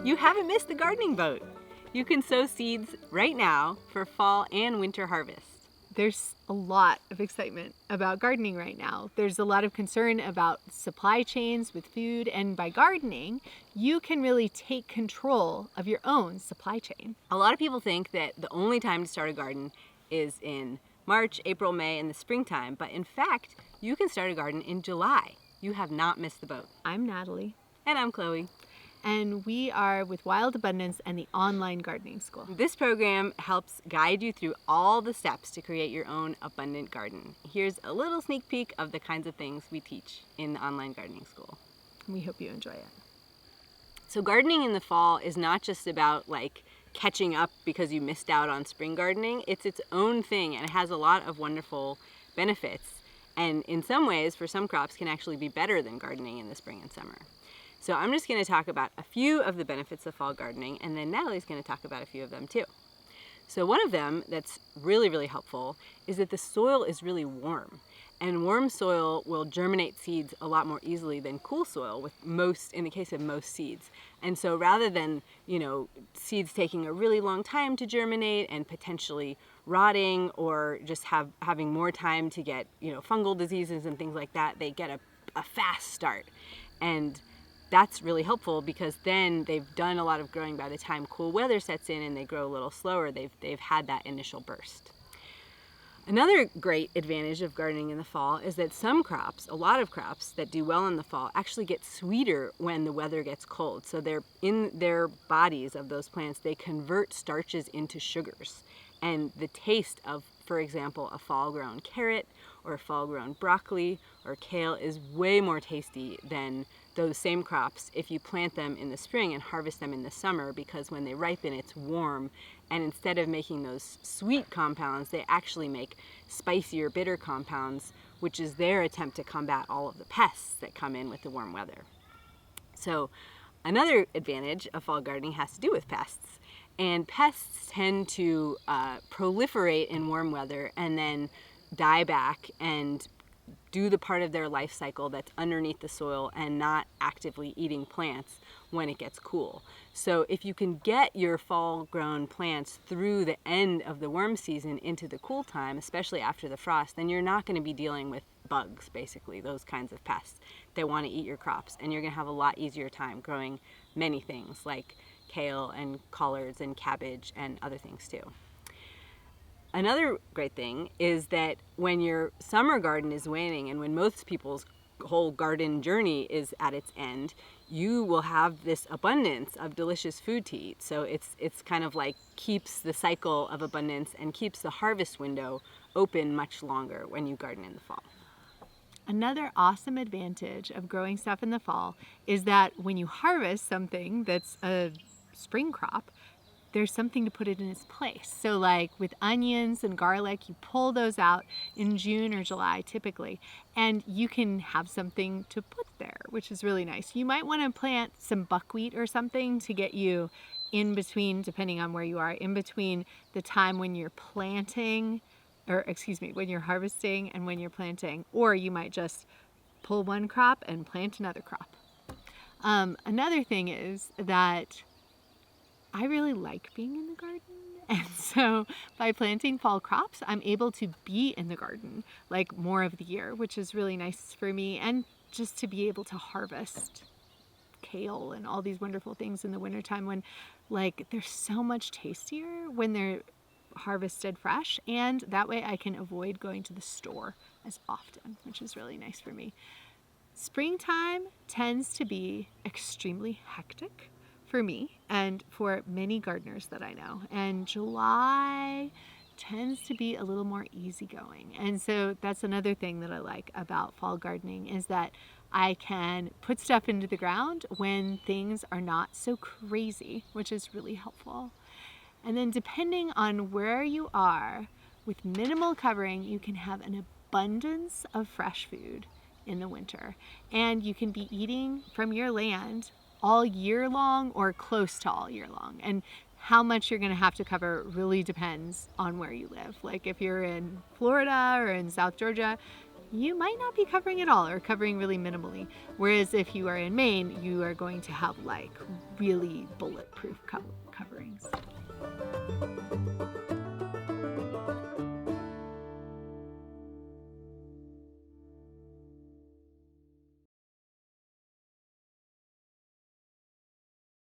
You haven't missed the gardening boat. You can sow seeds right now for fall and winter harvest. There's a lot of excitement about gardening right now. There's a lot of concern about supply chains with food, and by gardening, you can really take control of your own supply chain. A lot of people think that the only time to start a garden is in March, April, May, and the springtime, but in fact, you can start a garden in July. You have not missed the boat. I'm Natalie. And I'm Chloe. And we are with Wild Abundance and the Online Gardening School. This program helps guide you through all the steps to create your own abundant garden. Here's a little sneak peek of the kinds of things we teach in the Online Gardening School. We hope you enjoy it. So gardening in the fall is not just about catching up because you missed out on spring gardening. It's its own thing, and it has a lot of wonderful benefits. And in some ways, for some crops, can actually be better than gardening in the spring and summer. So I'm just going to talk about a few of the benefits of fall gardening, and then Natalie's going to talk about a few of them too. So one of them that's really, really helpful is that the soil is really warm. And warm soil will germinate seeds a lot more easily than cool soil in the case of most seeds. And so rather than, seeds taking a really long time to germinate and potentially rotting or just having more time to get, fungal diseases and things like that, they get a fast start. And that's really helpful because then they've done a lot of growing by the time cool weather sets in and they grow a little slower. They've had that initial burst. Another great advantage of gardening in the fall is that a lot of crops that do well in the fall actually get sweeter when the weather gets cold. So they're in their bodies of those plants, they convert starches into sugars. And the taste of, for example, a fall-grown carrot or a fall-grown broccoli or kale is way more tasty than those same crops if you plant them in the spring and harvest them in the summer, because when they ripen it's warm, and instead of making those sweet compounds they actually make spicier bitter compounds, which is their attempt to combat all of the pests that come in with the warm weather. So another advantage of fall gardening has to do with pests, and pests tend to proliferate in warm weather and then die back and do the part of their life cycle that's underneath the soil and not actively eating plants when it gets cool. So if you can get your fall-grown plants through the end of the worm season into the cool time, especially after the frost, then you're not going to be dealing with bugs, basically, those kinds of pests that want to eat your crops. And you're going to have a lot easier time growing many things like kale and collards and cabbage and other things too. Another great thing is that when your summer garden is waning and when most people's whole garden journey is at its end, you will have this abundance of delicious food to eat. So it's kind of like keeps the cycle of abundance and keeps the harvest window open much longer when you garden in the fall. Another awesome advantage of growing stuff in the fall is that when you harvest something that's a spring crop, there's something to put it in its place. So like with onions and garlic, you pull those out in June or July typically, and you can have something to put there, which is really nice. You might want to plant some buckwheat or something to get you in between, depending on where you are, in between the time when you're planting, when you're harvesting and when you're planting, or you might just pull one crop and plant another crop. Another thing is that I really like being in the garden, and so by planting fall crops, I'm able to be in the garden like more of the year, which is really nice for me, and just to be able to harvest kale and all these wonderful things in the wintertime when they're so much tastier when they're harvested fresh, and that way I can avoid going to the store as often, which is really nice for me. Springtime tends to be extremely hectic for me and for many gardeners that I know. And July tends to be a little more easygoing. And so that's another thing that I like about fall gardening is that I can put stuff into the ground when things are not so crazy, which is really helpful. And then depending on where you are, with minimal covering, you can have an abundance of fresh food in the winter. And you can be eating from your land all year long or close to all year long. And how much you're going to have to cover really depends on where you live. Like if you're in Florida or in South Georgia, you might not be covering at all or covering really minimally. Whereas if you are in Maine, you are going to have like really bulletproof coverings.